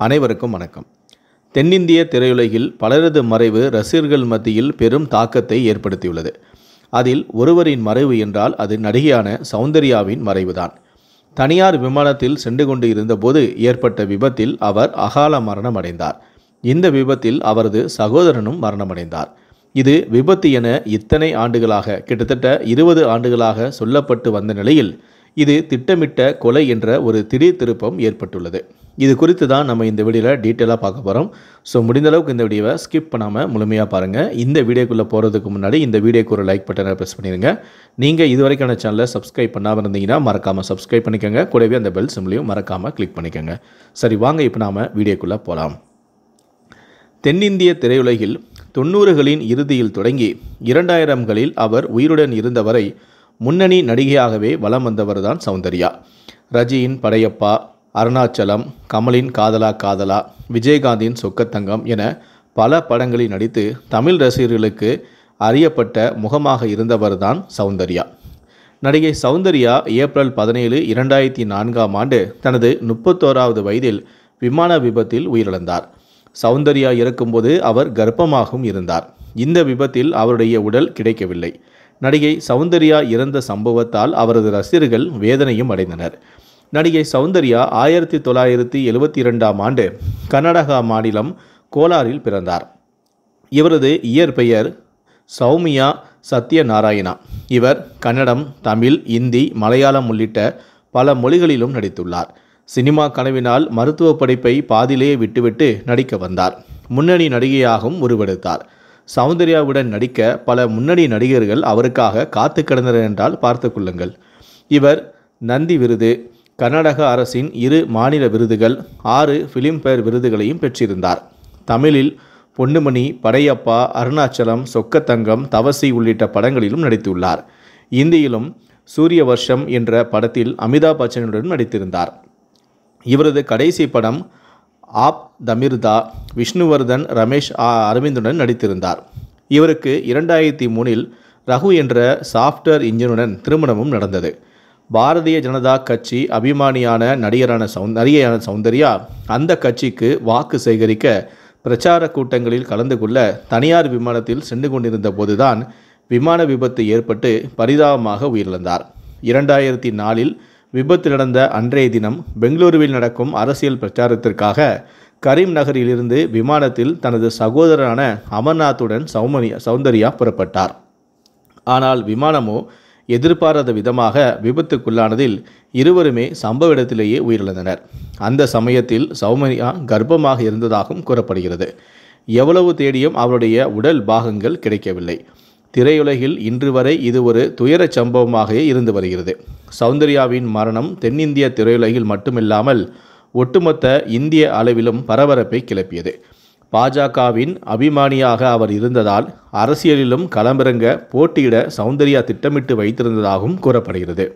அனைவருக்கும் வணக்கம். தென்னிந்திய திரையுலகில் பலரது மறைவு ரசிகர்கள் மத்தியில் பெரும் தாக்கத்தை ஏற்படுத்தியுள்ளது. அதில் ஒருவரின் மறைவு என்றால் அது நடிகையான சௌந்தர்யாவின் மறைவுதான். தனியார் விமானத்தில் சென்று கொண்டு இருந்தபோது ஏற்பட்ட விபத்தில் அவர் அகால மரணம் அடைந்தார். இந்த விபத்தில் அவரது சகோதரனும் மரணமடைந்தார். இது விபத்து என இத்தனை ஆண்டுகளாக கிட்டத்தட்ட 20 ஆண்டுகளாக சொல்லப்பட்டு வந்த நிலையில் இது திட்டமிட்ட கொலை என்ற ஒரு திடீர் திருப்பம் ஏற்பட்டுள்ளது. இது குறித்து தான் நம்ம இந்த வீடியோவில் டீட்டெயிலாக பார்க்க போகிறோம். ஸோ முடிந்த அளவுக்கு இந்த வீடியோவை ஸ்கிப் பண்ணாமல் முழுமையாக பாருங்கள். இந்த வீடியோக்குள்ளே போகிறதுக்கு முன்னாடி இந்த வீடியோக்கு ஒரு லைக் பட்டனை ப்ரெஸ் பண்ணிடுங்க. நீங்கள் இதுவரைக்கான சேனலை சப்ஸ்கிரைப் பண்ணாமல் இருந்தீங்கன்னா மறக்காமல் சப்ஸ்கிரைப் பண்ணிக்கோங்க. கூடவே அந்த பெல் சிம்லையும் மறக்காமல் கிளிக் பண்ணிக்கோங்க. சரி, வாங்க இப்போ நாம் வீடியோக்குள்ளே போகலாம். தென்னிந்திய திரையுலகில் 90களின் இறுதியில் தொடங்கி 2000களில் அவர் உயிருடன் இருந்தவரை முன்னணி நடிகையாகவே வலம் வந்தவர்தான் சௌந்தர்யா. ரஜியின் படையப்பா, அருணாச்சலம், கமலின் காதலா காதலா, விஜயகாந்தின் சொக்கத்தங்கம் என பல படங்களில் நடித்து தமிழ் ரசிகர்களுக்கு அறியப்பட்ட முகமாக இருந்தவர்தான் சௌந்தர்யா. நடிகை சௌந்தர்யா ஏப்ரல் 17, 2004ஆம் ஆண்டு தனது 31வது வயதில் விமான விபத்தில் உயிரிழந்தார். சௌந்தர்யா இறக்கும்போது அவர் கர்ப்பமாகவும் இருந்தார். இந்த விபத்தில் அவருடைய உடல் கிடைக்கவில்லை. நடிகை சௌந்தர்யா இறந்த சம்பவத்தால் அவரது ரசிகர்கள் வேதனையும் அடைந்தனர். நடிகை சௌந்தர்யா 1972ஆம் ஆண்டு கர்நாடகா மாநிலம் கோலாரில் பிறந்தார். இவரது இயற்பெயர் சௌமியா சத்யநாராயணா. இவர் கன்னடம், தமிழ், இந்தி, மலையாளம் உள்ளிட்ட பல மொழிகளிலும் நடித்துள்ளார். சினிமா கனவினால் மருத்துவ படிப்பை பாதியிலேயே விட்டுவிட்டு நடிக்க வந்தார். முன்னணி நடிகையாகவும் உருவெடுத்தார். சௌந்தர்யாவுடன் நடிக்க பல முன்னணி நடிகர்கள் அவருக்காக காத்து கிடந்தனர் என்றால் பார்த்து கொள்ளுங்கள். இவர் நந்தி விருது, கர்நாடக அரசின் 2 மாநில விருதுகள், 6 ஃபிலிம்பேர் விருதுகளையும் பெற்றிருந்தார். தமிழில் பொன்னுமணி, படையப்பா, அருணாச்சலம், சொக்கத்தங்கம், தவசி உள்ளிட்ட படங்களிலும் நடித்துள்ளார். இந்தியிலும் சூரிய வருஷம் என்ற படத்தில் அமிதாப் பச்சனுடன் நடித்திருந்தார். இவரது கடைசி படம் ஆப் தமிர்தா விஷ்ணுவர்தன் ரமேஷ் அரவிந்துடன் நடித்திருந்தார். இவருக்கு 2003இல் ரகு என்ற சாஃப்ட்வேர் இன்ஜினுடன் திருமணமும் நடந்தது. பாரதிய ஜனதா கட்சி அபிமானியான நடிகையான சௌந்தர்யா அந்த கட்சிக்கு வாக்கு சேகரிக்க பிரச்சார கூட்டங்களில் கலந்து கொள்ள தனியார் விமானத்தில் சென்று கொண்டிருந்த போதுதான் விமான விபத்து ஏற்பட்டு பரிதாபமாக உயிரிழந்தார். 2004இல் விபத்து நடந்த அன்றைய தினம் பெங்களூருவில் நடக்கும் அரசியல் பிரச்சாரத்திற்காக கரீம் நகரிலிருந்து விமானத்தில் தனது சகோதரரான அமர்நாத்துடன் சௌந்தர்யா புறப்பட்டார். ஆனால் விமானமோ எதிர்பாராத விதமாக விபத்துக்குள்ளானதில் இருவருமே சம்பவ இடத்திலேயே உயிரிழந்தனர். அந்த சமயத்தில் சௌந்தர்யா கர்ப்பமாக இருந்ததாகவும் கூறப்படுகிறது. எவ்வளவு தேடியும் அவருடைய உடல் பாகங்கள் கிடைக்கவில்லை. திரையுலகில் இன்று வரை இது ஒரு துயரச் சம்பவமாக இருந்து வருகிறது. சௌந்தர்யாவின் மரணம் தென்னிந்திய திரையுலகில் மட்டுமில்லாமல் ஒட்டுமொத்த இந்திய அளவிலும் பரபரப்பை கிளப்பியது. பாஜகவின் அபிமானியாக அவர் இருந்ததால் அரசியலிலும் களமிறங்க போட்டியிட சௌந்தர்யா திட்டமிட்டு வைத்திருந்ததாகவும் கூறப்படுகிறது.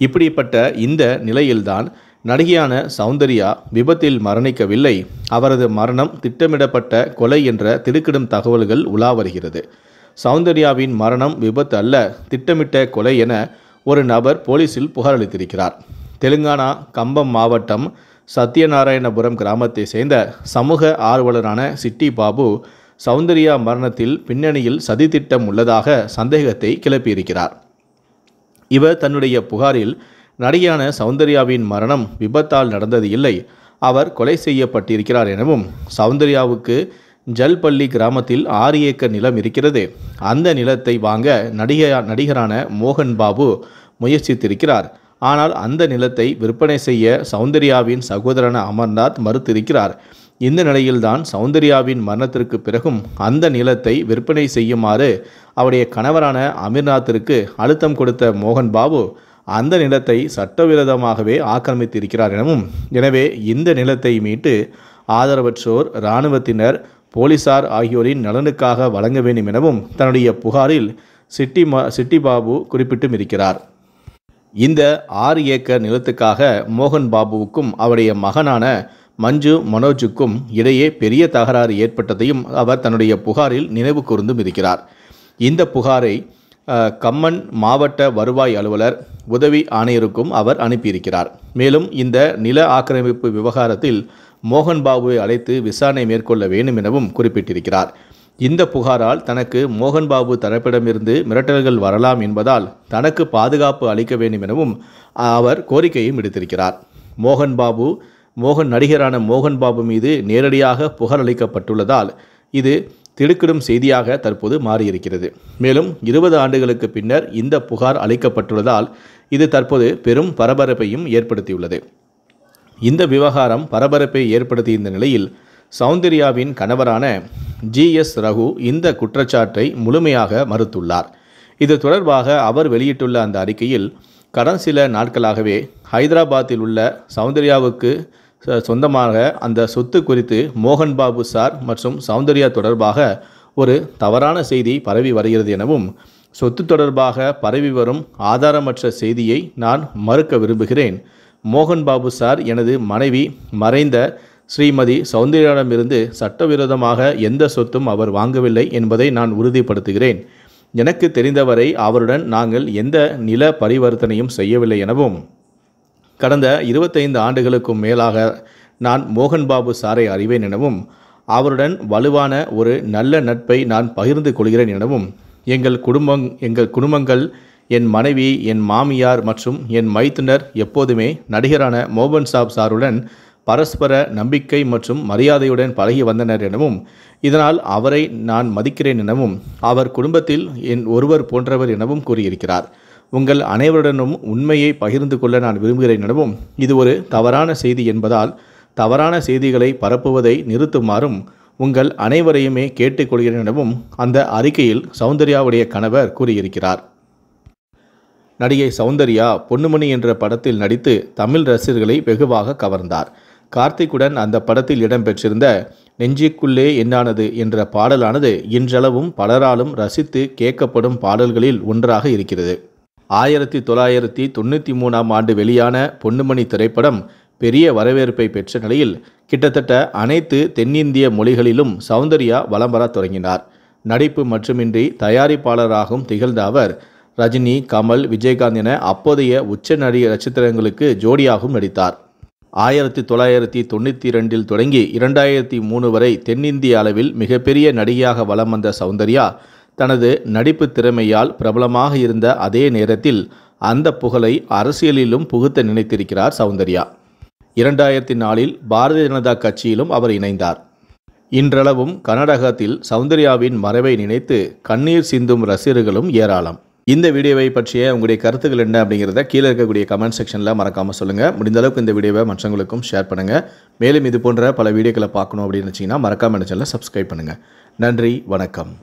இப்படிப்பட்ட இந்த நிலையில்தான் நடிகையான சௌந்தர்யா விபத்தில் மரணிக்கவில்லை, அவரது மரணம் திட்டமிடப்பட்ட கொலை என்ற திடுக்கிடும் தகவல்கள் உலா வருகிறது. சௌந்தர்யாவின் மரணம் விபத்து அல்ல, திட்டமிட்ட கொலை என ஒரு நபர் போலீசில் புகார் அளித்திருக்கிறார். தெலுங்கானா கம்பம் மாவட்டம் சத்யநாராயணபுரம் கிராமத்தை சேர்ந்த சமூக ஆர்வலரான சிட்டி பாபு சௌந்தர்யா மரணத்தில் பின்னணியில் சதித்திட்டம் உள்ளதாக சந்தேகத்தை கிளப்பியிருக்கிறார். இவர் தன்னுடைய புகாரில் நடிகையான சௌந்தர்யாவின் மரணம் விபத்தால் நடந்தது இல்லை, அவர் கொலை செய்யப்பட்டிருக்கிறார் எனவும் சௌந்தர்யாவுக்கு ஜல்பள்ளி கிராமத்தில் 6 ஏக்கர் நிலம் இருக்கிறது, அந்த நிலத்தை வாங்க நடிகரான மோகன் பாபு முயற்சித்திருக்கிறார். ஆனால் அந்த நிலத்தை விற்பனை செய்ய சௌந்தர்யாவின் சகோதரன அமர்நாத் மறுத்திருக்கிறார். இந்த நிலையில்தான் சௌந்தர்யாவின் மரணத்திற்கு பிறகும் அந்த நிலத்தை விற்பனை செய்யுமாறு அவருடைய கணவரான அமர்நாத்திற்கு அழுத்தம் கொடுத்த மோகன் பாபு அந்த நிலத்தை சட்டவிரோதமாகவே ஆக்கிரமித்திருக்கிறார் எனவும், எனவே இந்த நிலத்தை மீட்டு ஆதரவற்றோர், இராணுவத்தினர், போலீசார் ஆகியோரின் நலனுக்காக வழங்க வேண்டும் எனவும் தன்னுடைய புகாரில் சிட்டி பாபு குறிப்பிட்டும் இருக்கிறார். இந்த 6 ஏக்கர் நிலத்துக்காக மோகன் பாபுவுக்கும் அவருடைய மகனான மஞ்சு மனோஜுக்கும் இடையே பெரிய தகராறு ஏற்பட்டதையும் அவர் தன்னுடைய புகாரில் நினைவு கூர்ந்தும் இருக்கிறார். இந்த புகாரை கம்மன் மாவட்ட வருவாய் அலுவலர் உதவி ஆணையருக்கும் அவர் அனுப்பியிருக்கிறார். மேலும் இந்த நில ஆக்கிரமிப்பு விவகாரத்தில் மோகன் பாபுவை அழைத்து விசாரணை மேற்கொள்ள வேண்டும் எனவும் குறிப்பிட்டிருக்கிறார். இந்த புகாரால் தனக்கு மோகன் பாபு தரப்பிடமிருந்து மிரட்டல்கள் வரலாம் என்பதால் தனக்கு பாதுகாப்பு அளிக்க வேண்டும் எனவும் அவர் கோரிக்கையும் விடுத்திருக்கிறார். நடிகரான மோகன் பாபு மீது நேரடியாக புகார் அளிக்கப்பட்டுள்ளதால் இது திடுக்கிடும் செய்தியாக தற்போது மாறியிருக்கிறது. மேலும் 20 ஆண்டுகளுக்கு பின்னர் இந்த புகார் அளிக்கப்பட்டுள்ளதால் இது தற்போது பெரும் பரபரப்பையும் ஏற்படுத்தியுள்ளது. இந்த விவகாரம் பரபரப்பை ஏற்படுத்திய இந்த நிலையில் சௌந்தர்யாவின் கணவரான GS ரகு இந்த குற்றச்சாட்டை முழுமையாக மறுத்துள்ளார். இது தொடர்பாக அவர் வெளியிட்டுள்ள அந்த அறிக்கையில், கடந்த சில நாட்களாகவே ஹைதராபாத்தில் உள்ள சௌந்தர்யாவுக்கு சொந்தமாக அந்த சொத்து குறித்து மோகன் பாபு சார் மற்றும் சௌந்தர்யா தொடர்பாக ஒரு தவறான செய்தி பரவி வருகிறது எனவும், சொத்து தொடர்பாக பரவி வரும் ஆதாரமற்ற செய்தியை நான் மறுக்க விரும்புகிறேன். மோகன் பாபு சார் எனது மனைவி மறைந்த ஸ்ரீமதி சௌந்தர்யாவிடமிருந்து சட்டவிரோதமாக எந்த சொத்தும் அவர் வாங்கவில்லை என்பதை நான் உறுதிப்படுத்துகிறேன். எனக்கு தெரிந்தவரை அவருடன் நாங்கள் எந்த நில பரிவர்த்தனையும் செய்யவில்லை எனவும், கடந்த 25 ஆண்டுகளுக்கும் மேலாக நான் மோகன் பாபு சாரை அறிவேன் எனவும், அவருடன் வலுவான ஒரு நல்ல நட்பை நான் பகிர்ந்து கொள்கிறேன் எனவும், எங்கள் குடும்பங்கள் என் மனைவி, என் மாமியார் மற்றும் என் மைத்துனர் எப்போதுமே நடிகரான மோகன் பாபு சாருடன் பரஸ்பர நம்பிக்கை மற்றும் மரியாதையுடன் பழகி வந்தனர் எனவும், இதனால் அவரை நான் மதிக்கிறேன் எனவும், அவர் குடும்பத்தில் என் ஒருவர் போன்றவர் எனவும் கூறியிருக்கிறார். உங்கள் அனைவருடனும் உண்மையை பகிர்ந்து கொள்ள நான் விரும்புகிறேன் எனவும், இது ஒரு தவறான செய்தி என்பதால் தவறான செய்திகளை பரப்புவதை நிறுத்துமாறும் உங்கள் அனைவரையுமே கேட்டுக்கொள்கிறேன் எனவும் அந்த அறிக்கையில் சௌந்தர்யாவுடைய கணவர் கூறியிருக்கிறார். நடிகை சௌந்தர்யா பொன்னுமணி என்ற படத்தில் நடித்து தமிழ் ரசிகர்களை வெகுவாக கவர்ந்தார். கார்த்திக்குடன் அந்த படத்தில் இடம்பெற்றிருந்த நெஞ்சுக்குள்ளே என்னானது என்ற பாடலானது இன்றளவும் பலராலும் ரசித்து கேட்கப்படும் பாடல்களில் ஒன்றாக இருக்கிறது. 1993ஆம் ஆண்டு வெளியான பொன்னுமணி திரைப்படம் பெரிய வரவேற்பை பெற்ற நிலையில் கிட்டத்தட்ட அனைத்து தென்னிந்திய மொழிகளிலும் சௌந்தர்யா வலம் வர தொடங்கினார். நடிப்பு மட்டுமின்றி தயாரிப்பாளராகவும் திகழ்ந்த அவர் ரஜினி, கமல், விஜயகாந்த் என அப்போதைய உச்ச நட்சத்திரங்களுக்கு ஜோடியாகவும் நடித்தார். 1992இல் தொடங்கி 2003 வரை தென்னிந்திய அளவில் மிகப்பெரிய நடிகையாக வலம் வந்த சௌந்தர்யா தனது நடிப்பு திறமையால் பிரபலமாக இருந்த அதே நேரத்தில் அந்த புகழை அரசியலிலும் புகுத்த நினைத்திருக்கிறார் சௌந்தர்யா. 2004இல் பாரதிய ஜனதா கட்சியிலும் அவர் இணைந்தார். இன்றளவும் கர்நாடகத்தில் சௌந்தர்யாவின் மறைவை நினைத்து கண்ணீர் சிந்தும் ரசிகர்களும் ஏராளம். இந்த வீடியோவை பற்றிய உங்களுடைய கருத்துக்கள் என்ன அப்படிங்கிறத கீழே இருக்கக்கூடிய கமெண்ட் செக்ஷனில் மறக்காமல் சொல்லுங்கள். முடிந்த அளவுக்கு இந்த வீடியோவை மற்றவங்களுக்கும் ஷேர் பண்ணுங்கள். மேலும் இது போன்ற பல வீடியோக்களை பார்க்கணும் அப்படின்னு நினச்சிங்கன்னா மறக்காமல் சேனலை சப்ஸ்கிரைப் பண்ணுங்கள். நன்றி, வணக்கம்.